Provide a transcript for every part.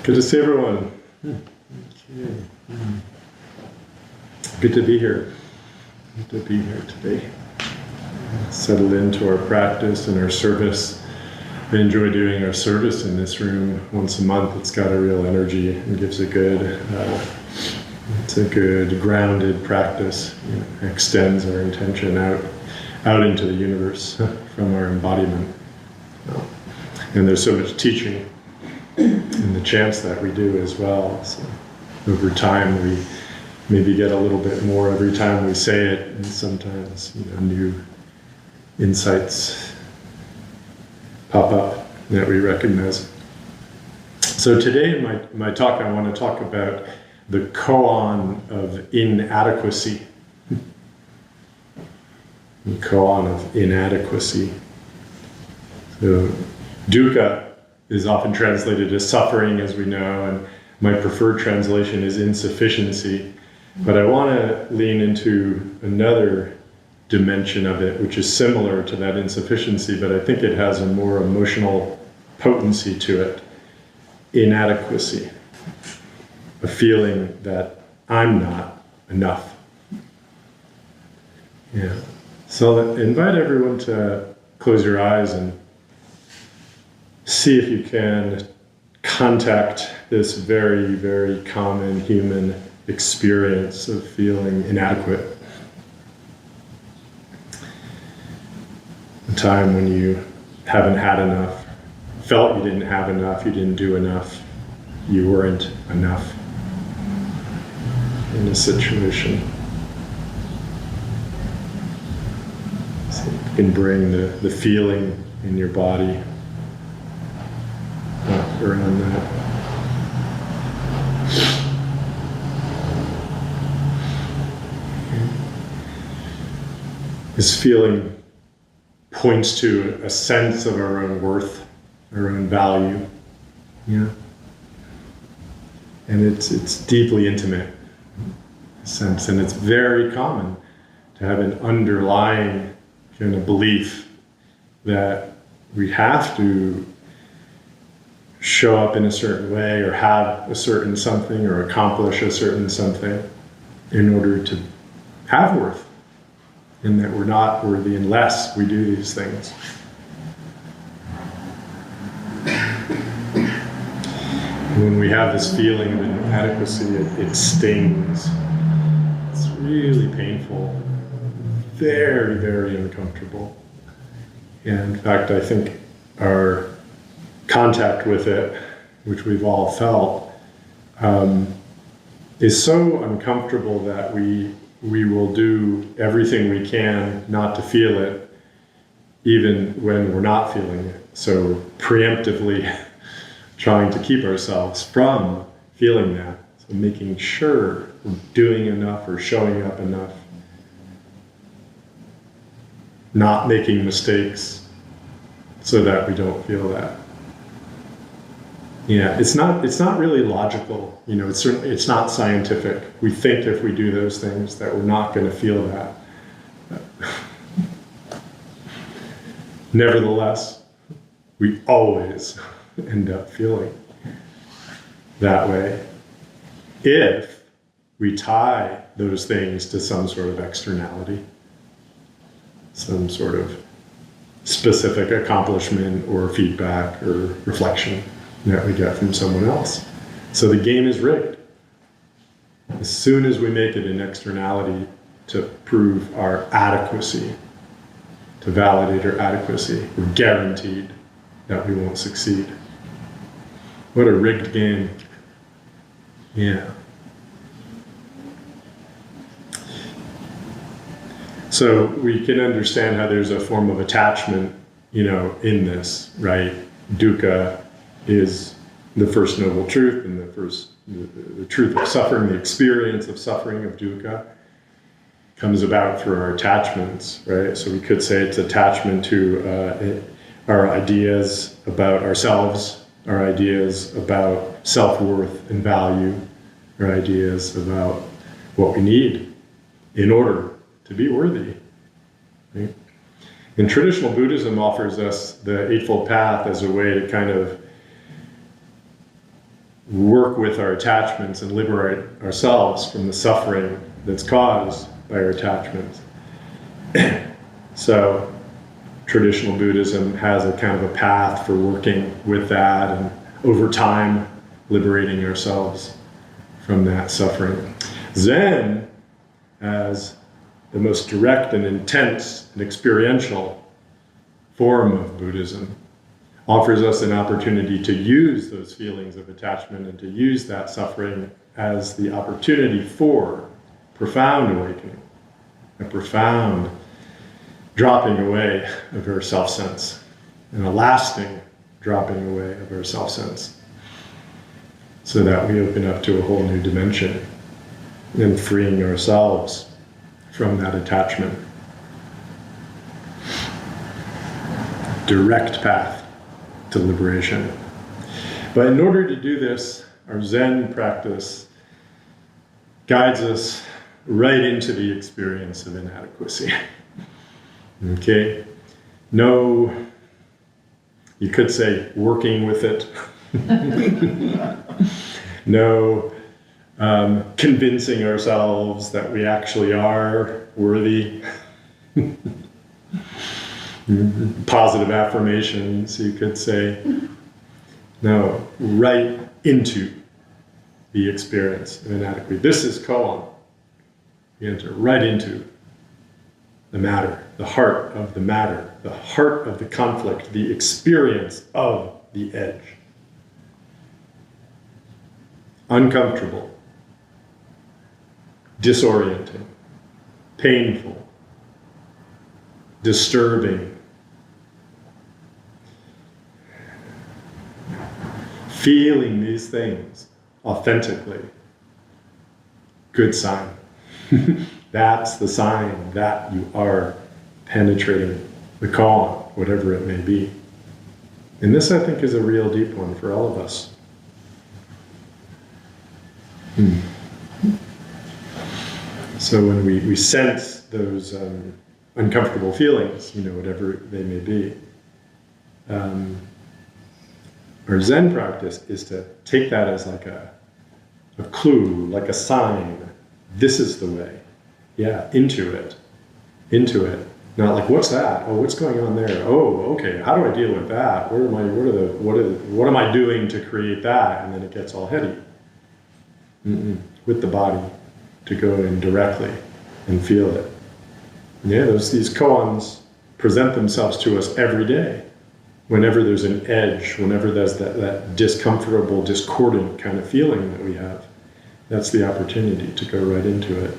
Good to see everyone. Okay. Good to be here. Good to be here today. Settle into our practice and our service. I enjoy doing our service in this room once a month. It's got a real energy and gives a good, it's a good grounded practice. It extends our intention out into the universe from our embodiment. And there's so much teaching in the chants that we do as well. So over time, we maybe get a little bit more every time we say it, and sometimes new insights pop up that we recognize. So today in my talk, I want to talk about the koan of inadequacy. The koan of inadequacy. So dukkha is often translated as suffering, as we know, and my preferred translation is insufficiency. But I want to lean into another dimension of it, which is similar to that insufficiency, but I think it has a more emotional potency to it. Inadequacy. A feeling that I'm not enough. Yeah. So I invite everyone to close your eyes and see if you can contact this very, very common human experience of feeling inadequate. A time when you haven't had enough, felt you didn't have enough, you didn't do enough, you weren't enough in a situation. So you can bring the feeling in your body around that. This feeling points to a sense of our own worth, our own value, and it's deeply intimate sense, and it's very common to have an underlying kind of belief that we have to show up in a certain way or have a certain something or accomplish a certain something in order to have worth, and that we're not worthy unless we do these things. When we have this feeling of inadequacy, it stings. It's really painful, very, very uncomfortable. And in fact, I think our contact with it, which we've all felt, is so uncomfortable that we will do everything we can not to feel it, even when we're not feeling it. So preemptively trying to keep ourselves from feeling that. So making sure we're doing enough or showing up enough. Not making mistakes so that we don't feel that. Yeah, it's not really logical. It's not scientific. We think if we do those things that we're not going to feel that. Nevertheless, we always end up feeling that way if we tie those things to some sort of externality, some sort of specific accomplishment or feedback or reflection that we get from someone else. So the game is rigged. As soon as we make it an externality to prove our adequacy, to validate our adequacy, we're guaranteed that we won't succeed. What a rigged game. Yeah. So we can understand how there's a form of attachment, in this, right? Dukkha is the first noble truth, and the truth of suffering, the experience of suffering of dukkha comes about through our attachments, right? So we could say it's attachment to our ideas about ourselves, our ideas about self-worth and value, our ideas about what we need in order to be worthy, right? And traditional Buddhism offers us the Eightfold Path as a way to kind of work with our attachments and liberate ourselves from the suffering that's caused by our attachments. So traditional Buddhism has a kind of a path for working with that and over time liberating ourselves from that suffering. Zen, as the most direct and intense and experiential form of Buddhism, offers us an opportunity to use those feelings of attachment and to use that suffering as the opportunity for profound awakening, a profound dropping away of our self-sense, and a lasting dropping away of our self-sense, so that we open up to a whole new dimension and freeing ourselves from that attachment. Direct path to liberation. But in order to do this, our Zen practice guides us right into the experience of inadequacy. Okay? No, you could say working with it. No convincing ourselves that we actually are worthy. Positive affirmations, you could say. No, right into the experience of inadequacy. This is koan. You enter right into the matter, the heart of the matter, the heart of the conflict, the experience of the edge. Uncomfortable, disorienting, painful, disturbing, feeling these things authentically. Good sign. That's the sign that you are penetrating the koan, whatever it may be. And this, I think, is a real deep one for all of us. So when we sense those uncomfortable feelings, whatever they may be, our Zen practice is to take that as like a clue, like a sign. This is the way. Yeah, into it. Not like, what's that? Oh, what's going on there? Oh, okay. How do I deal with that? What am I doing to create that? And then it gets all heady. With the body, to go in directly and feel it. Yeah, these koans present themselves to us every day. Whenever there's an edge, whenever there's that discomfortable, discordant kind of feeling that we have, that's the opportunity to go right into it.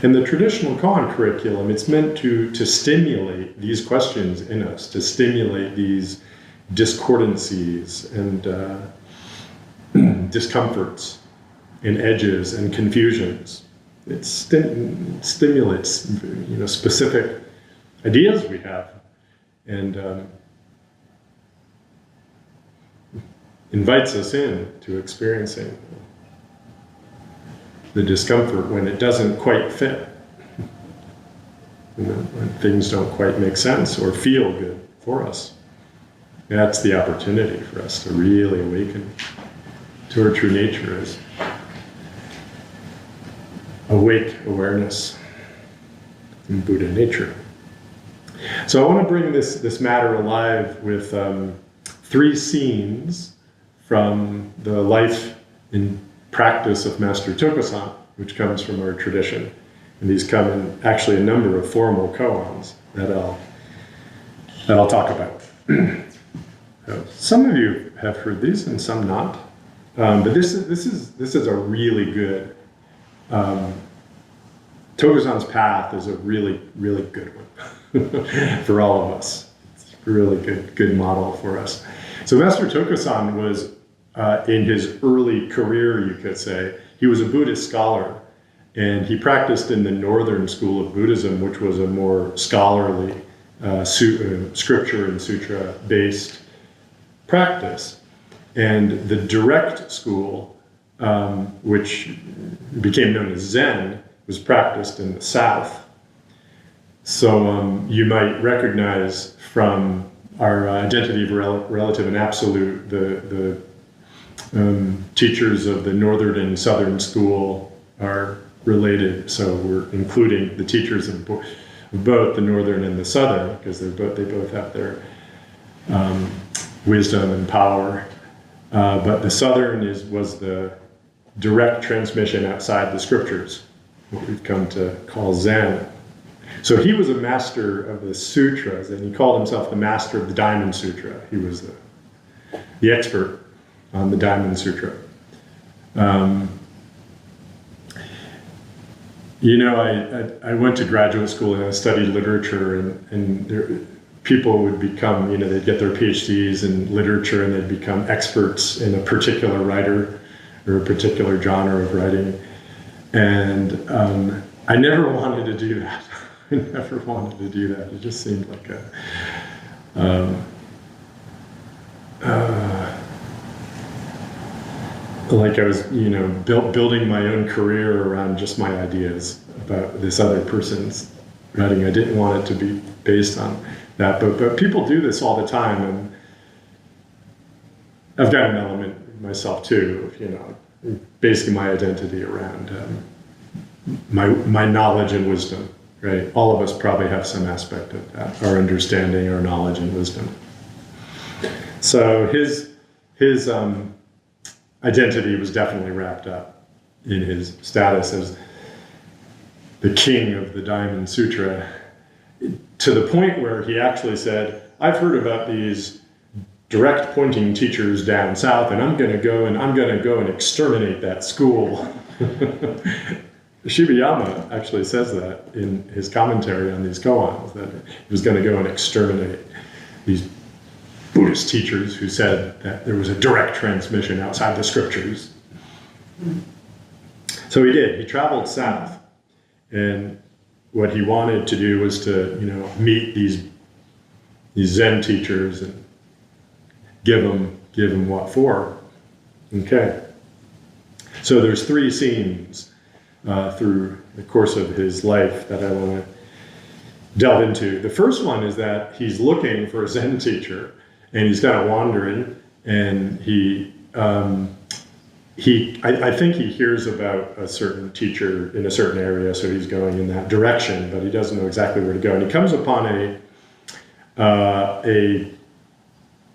And the traditional koan curriculum, it's meant to stimulate these questions in us, to stimulate these discordancies and discomforts and edges and confusions. It stimulates, specific ideas we have, and invites us in to experiencing the discomfort when it doesn't quite fit, when things don't quite make sense or feel good for us. That's the opportunity for us to really awaken to our true nature as awake awareness in Buddha nature. So I want to bring this matter alive with 3 scenes from the life and practice of Master Tokusan, which comes from our tradition. And these come in actually a number of formal koans that I'll talk about. Some of you have heard these and some not. But this is a really good Tokusan's path is a really, really good one for all of us. It's a really good model for us. So Master Tokusan was, in his early career, you could say, he was a Buddhist scholar, and he practiced in the Northern School of Buddhism, which was a more scholarly, scripture and sutra-based practice. And the direct school, which became known as Zen, was practiced in the South. So you might recognize from our identity of relative and absolute the teachers of the northern and southern school are related. So we're including the teachers of both the northern and the southern, because they both have their wisdom and power. But the southern was the direct transmission outside the scriptures, what we've come to call Zen. So he was a master of the sutras, and he called himself the master of the Diamond Sutra. He was the expert on the Diamond Sutra. I went to graduate school and I studied literature, and people would become, they'd get their PhDs in literature and they'd become experts in a particular writer or a particular genre of writing. And I never wanted to do that. I never wanted to do that. It just seemed like like I was, building my own career around just my ideas about this other person's writing. I didn't want it to be based on that, but people do this all the time, and I've got an element myself too of, basically my identity around my knowledge and wisdom, right? All of us probably have some aspect of that, our understanding, our knowledge and wisdom. So his identity was definitely wrapped up in his status as the king of the Diamond Sutra, to the point where he actually said, I've heard about these direct pointing teachers down south, and I'm going to go and exterminate that school. Shibayama actually says that in his commentary on these koans, that he was going to go and exterminate these Buddhist teachers who said that there was a direct transmission outside the scriptures. So he did. He traveled south, and what he wanted to do was to, meet these Zen teachers and give them what for. Okay. So there's 3 scenes through the course of his life that I want to delve into. The first one is that he's looking for a Zen teacher, and he's kind of wandering, and I think he hears about a certain teacher in a certain area, so he's going in that direction, but he doesn't know exactly where to go. And he comes upon a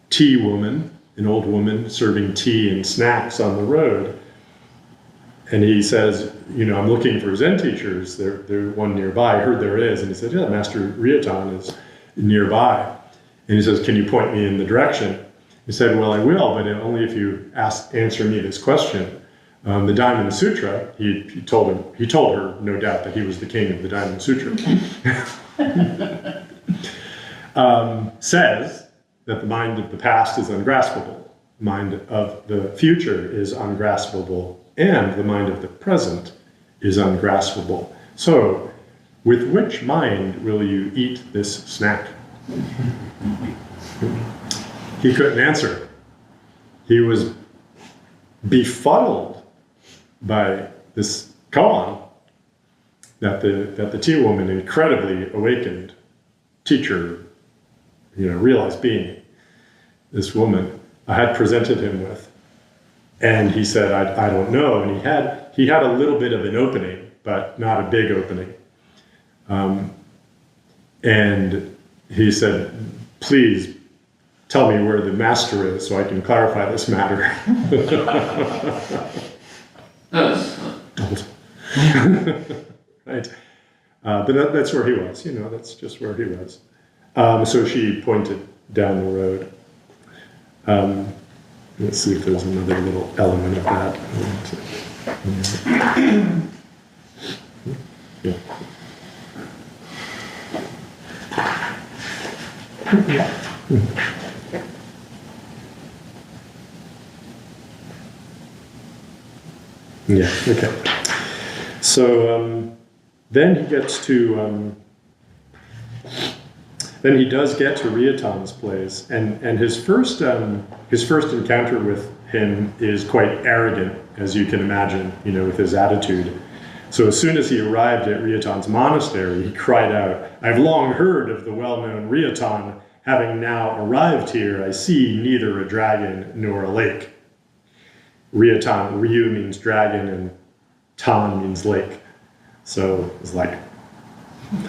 tea woman, an old woman serving tea and snacks on the road. And he says, I'm looking for Zen teachers. There's one nearby. I heard there is. And he said, yeah, Master Ryotan is nearby. And he says, can you point me in the direction? He said, well, I will, but only if you answer me this question. The Diamond Sutra, he told her, no doubt, that he was the king of the Diamond Sutra, says that the mind of the past is ungraspable, mind of the future is ungraspable, and the mind of the present is ungraspable. So, with which mind will you eat this snack? He couldn't answer. He was befuddled by this koan that the tea woman, incredibly awakened teacher, realized being, this woman, had presented him with. And he said, I don't know. And he had a little bit of an opening, but not a big opening. And he said, please tell me where the master is so I can clarify this matter. Right. But that's where he was, that's just where he was. So she pointed down the road. Let's see if there's another little element of that. Yeah. Yeah, okay. So then he gets to, then he does get to Ryotan's place, and his first encounter with him is quite arrogant, as you can imagine, with his attitude. So as soon as he arrived at Ryotan's monastery, he cried out, "I've long heard of the well-known Ryotan. Having now arrived here, I see neither a dragon nor a lake." Ryotan, Ryu means dragon, and Tan means lake. So it's like,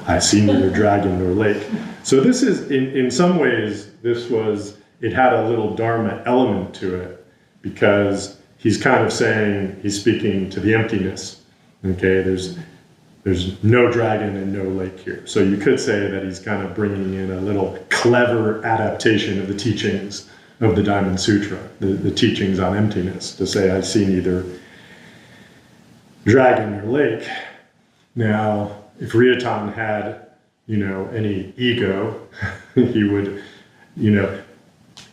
I see neither dragon nor lake. So this is, in some ways, it had a little Dharma element to it, because he's kind of saying, he's speaking to the emptiness. Okay, there's no dragon and no lake here. So you could say that he's kind of bringing in a little clever adaptation of the teachings of the Diamond Sutra, the teachings on emptiness, to say, I see neither dragon nor lake. Now, if Ryotan had, any ego, he would,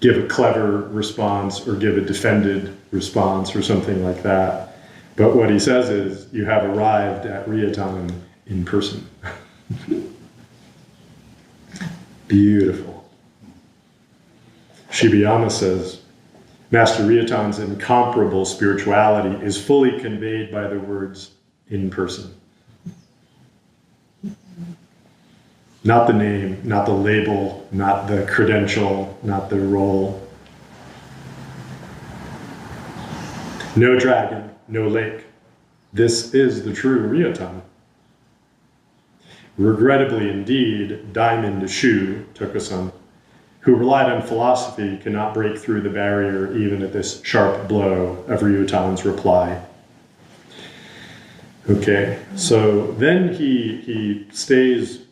give a clever response or give a defended response or something like that. But what he says is, you have arrived at Ryotan in person. Beautiful. Shibayama says, Master Ryotan's incomparable spirituality is fully conveyed by the words in person. Not the name, not the label, not the credential, not the role. No dragon, no lake. This is the true Ryotan. Regrettably indeed, Diamond Shu Tokusan, who relied on philosophy, cannot break through the barrier even at this sharp blow of Ryotan's reply. Okay, so then he stays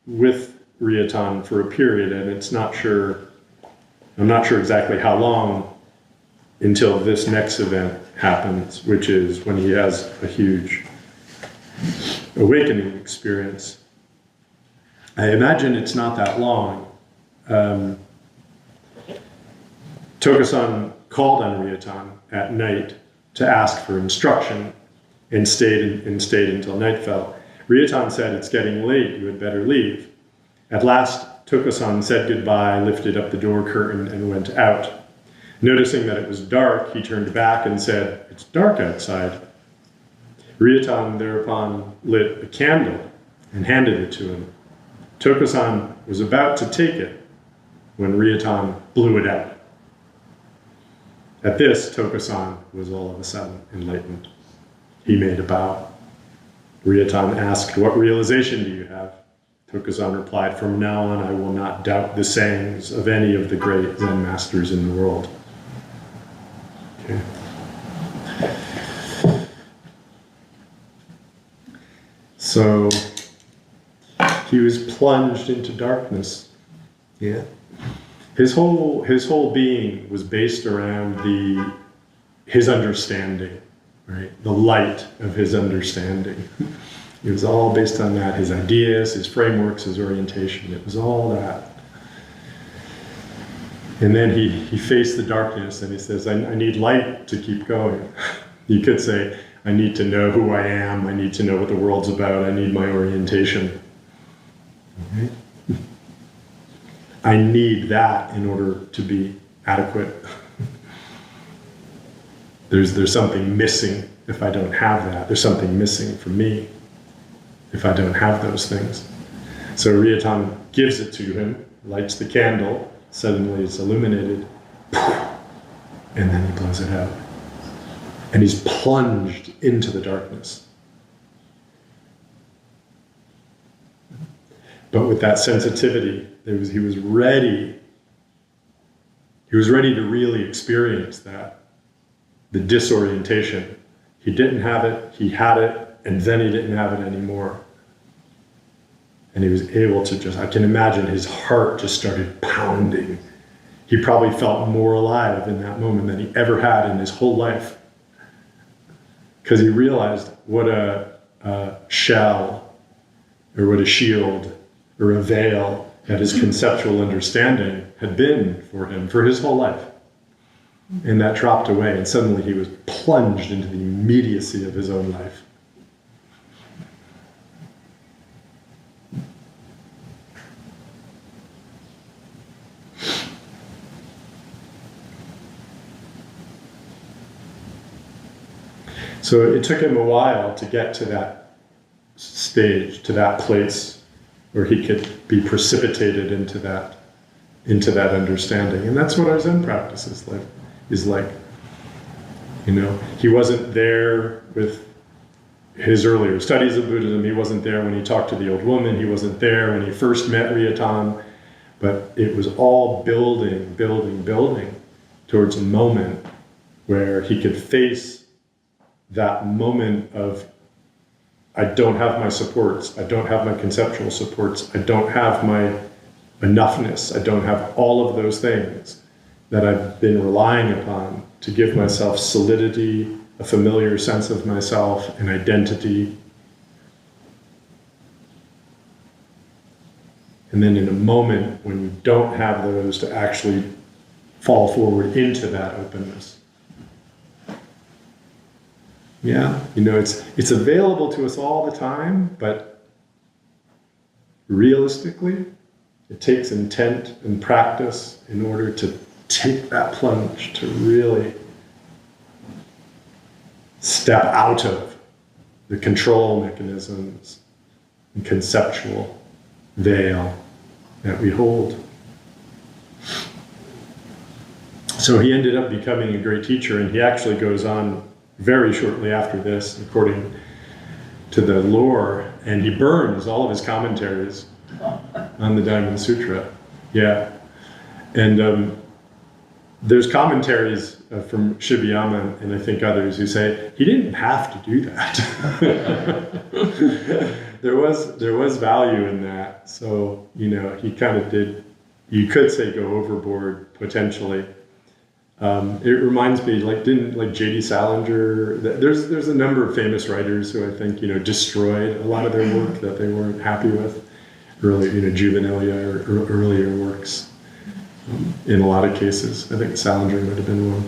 with Ryotan for a period, and I'm not sure exactly how long until this next event happens, which is when he has a huge awakening experience. I imagine it's not that long. Tokusan called on Ryotan at night to ask for instruction and stayed until night fell. Ryotan said, "It's getting late, you had better leave." At last, Tokusan said goodbye, lifted up the door curtain, and went out. Noticing that it was dark, he turned back and said, "It's dark outside." Ryotan thereupon lit a candle and handed it to him. Tokusan was about to take it when Ryotan blew it out. At this, Tokusan was all of a sudden enlightened. He made a bow. Ryotan asked, "What realization do you have?" Tokusan replied, "From now on, I will not doubt the sayings of any of the great Zen masters in the world." Okay. So he was plunged into darkness. Yeah. His whole being was based around his understanding, right? The light of his understanding. It was all based on that, his ideas, his frameworks, his orientation. It was all that. And then he faced the darkness and he says, I need light to keep going. You could say, I need to know who I am. I need to know what the world's about. I need my orientation. Okay? I need that in order to be adequate. There's something missing if I don't have that. There's something missing for me if I don't have those things. So Ryotan gives it to him, lights the candle, suddenly it's illuminated, and then he blows it out. And he's plunged into the darkness. But with that sensitivity, he was ready. He was ready to really experience that, the disorientation. He didn't have it, he had it, and then he didn't have it anymore. And he was able to I can imagine his heart just started pounding. He probably felt more alive in that moment than he ever had in his whole life. Because he realized what a shell, or what a shield, or a veil that his conceptual understanding had been for him for his whole life. And that dropped away, and suddenly he was plunged into the immediacy of his own life. So it took him a while to get to that stage, to that place where he could be precipitated into that understanding. And that's what our Zen practice is like. You know, he wasn't there with his earlier studies of Buddhism. He wasn't there when he talked to the old woman. He wasn't there when he first met Ryotan. But it was all building towards a moment where he could face that moment of, I don't have my supports, I don't have my conceptual supports, I don't have my enoughness, I don't have all of those things that I've been relying upon to give myself solidity, a familiar sense of myself, an identity. And then in a moment when you don't have those, to actually fall forward into that openness. Yeah, you know, it's available to us all the time, but realistically, it takes intent and practice in order to take that plunge, to really step out of the control mechanisms and conceptual veil that we hold. So he ended up becoming a great teacher, and he actually goes on very shortly after this, according to the lore, and he burns all of his commentaries on the Diamond Sutra. Yeah. And there's commentaries from Shibayama and I think others who say he didn't have to do that. there was value in that. So, you know, he kind of did, you could say, go overboard potentially. It reminds me, didn't J.D. Salinger, there's a number of famous writers who I think, you know, destroyed a lot of their work that they weren't happy with. Early, you know, Juvenilia or earlier works. In a lot of cases, I think Salinger might have been one.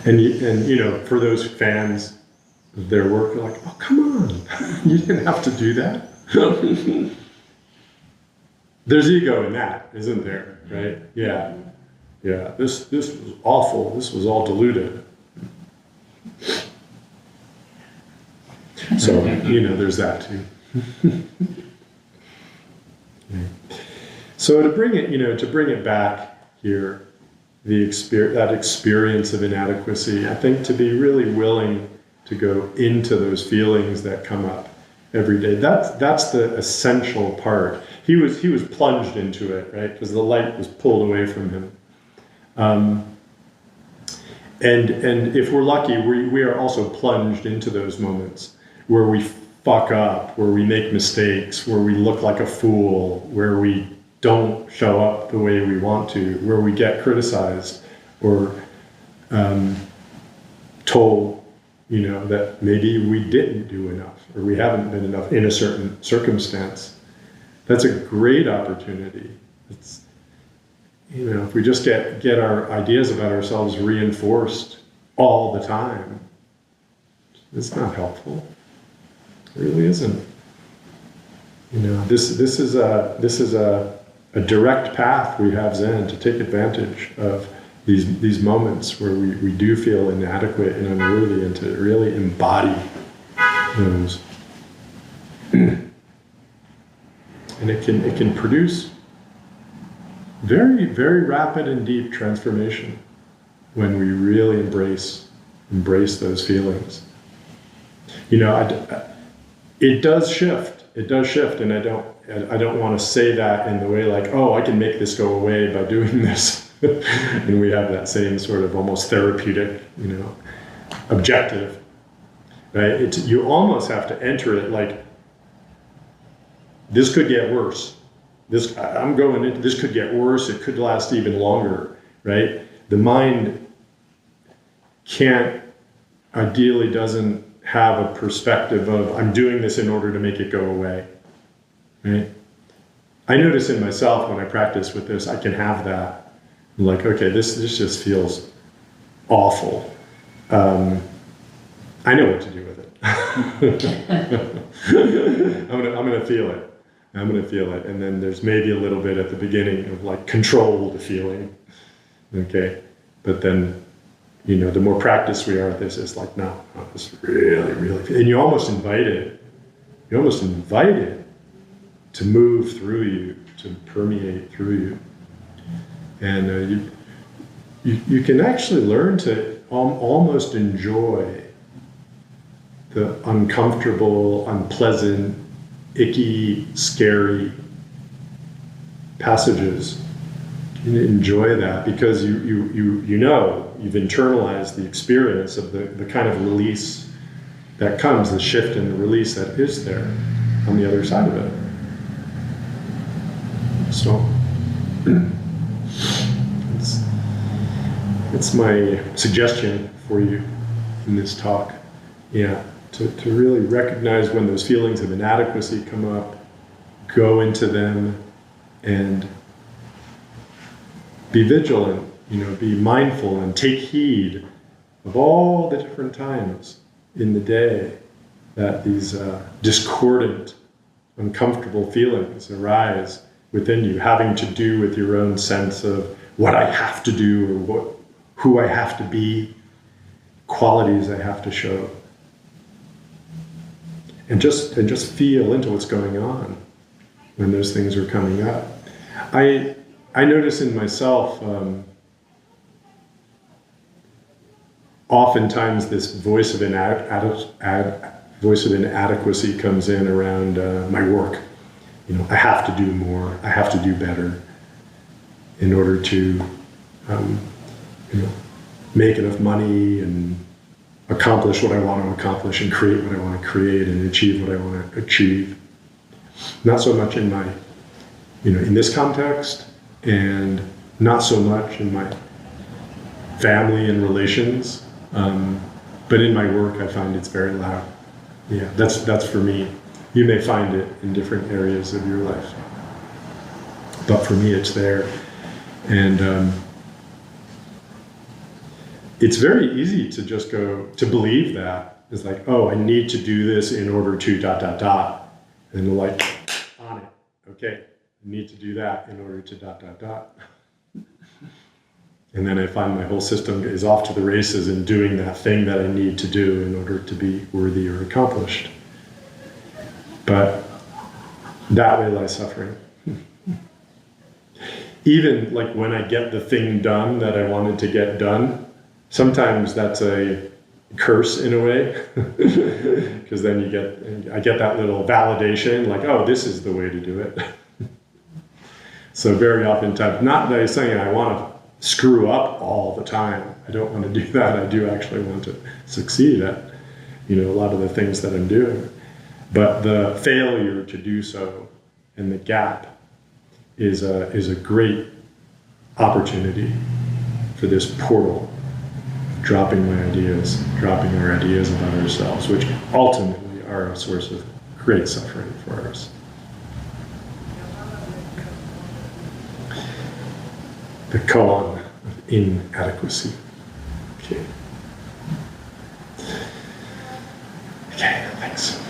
And you know, for those fans of their work, they're like, oh, come on, you didn't have to do that. There's ego in that, isn't there? Right? Yeah. Yeah. This was awful. This was all diluted. So, you know, there's that too. So to bring it back here, that experience of inadequacy, I think to be really willing to go into those feelings that come up every day, that's the essential part. He was plunged into it, right? Because the light was pulled away from him. And if we're lucky, we are also plunged into those moments where we fuck up, where we make mistakes, where we look like a fool, where we don't show up the way we want to, where we get criticized or told, you know, that maybe we didn't do enough or we haven't been enough in a certain circumstance. That's a great opportunity. It's, you know, if we just get our ideas about ourselves reinforced all the time, it's not helpful. It really isn't. You know, this is a direct path we have Zen to take advantage of these moments where we do feel inadequate and unworthy, and to really embody those. And it can produce very, very rapid and deep transformation when we really embrace those feelings. You know, it does shift. It does shift, and I don't want to say that in the way like, oh, I can make this go away by doing this. And we have that same sort of almost therapeutic, you know, objective, right? You almost have to enter it like, this could get worse. This could get worse. It could last even longer, right? The mind ideally doesn't have a perspective of, I'm doing this in order to make it go away, right? I notice in myself when I practice with this, I can have that. I'm like, okay, this just feels awful. I know what to do with it. I'm gonna feel it. I'm gonna feel it, and then there's maybe a little bit at the beginning of like control the feeling, okay, but then the more practiced we are at this, it's like, no, this really, really, and you almost invite it to move through you, to permeate through you. And you can actually learn to almost enjoy the uncomfortable, unpleasant, icky, scary passages. You enjoy that because you've internalized the experience of the kind of release that comes, the shift and the release that is there on the other side of it. So it's my suggestion for you in this talk. Yeah, to really recognize when those feelings of inadequacy come up, go into them, and be vigilant, be mindful and take heed of all the different times in the day that these discordant, uncomfortable feelings arise within you, having to do with your own sense of what I have to do or who I have to be, qualities I have to show. And just feel into what's going on when those things are coming up. I notice in myself, oftentimes this voice of inadequacy comes in around my work. I have to do more, I have to do better in order to make enough money and accomplish what I want to accomplish and create what I want to create and achieve what I want to achieve. Not so much in my, in this context, and not so much in my family and relations, but in my work I find it's very loud. Yeah, that's for me. You may find it in different areas of your life, but for me it's there. And it's very easy to just go to believe that. It's like, oh, I need to do this in order to ... And you're like, on it. Okay, I need to do that in order to ... And then I find my whole system is off to the races in doing that thing that I need to do in order to be worthy or accomplished. But that way lies suffering. Even like when I get the thing done that I wanted to get done, sometimes that's a curse in a way, because then I get that little validation, like, oh, this is the way to do it. So very oftentimes, not that I'm saying I want to screw up all the time. I don't want to do that. I do actually want to succeed at, a lot of the things that I'm doing. But the failure to do so and the gap is a great opportunity for this portal, dropping our ideas about ourselves, which ultimately are a source of great suffering for us. The koan of inadequacy. Okay, thanks.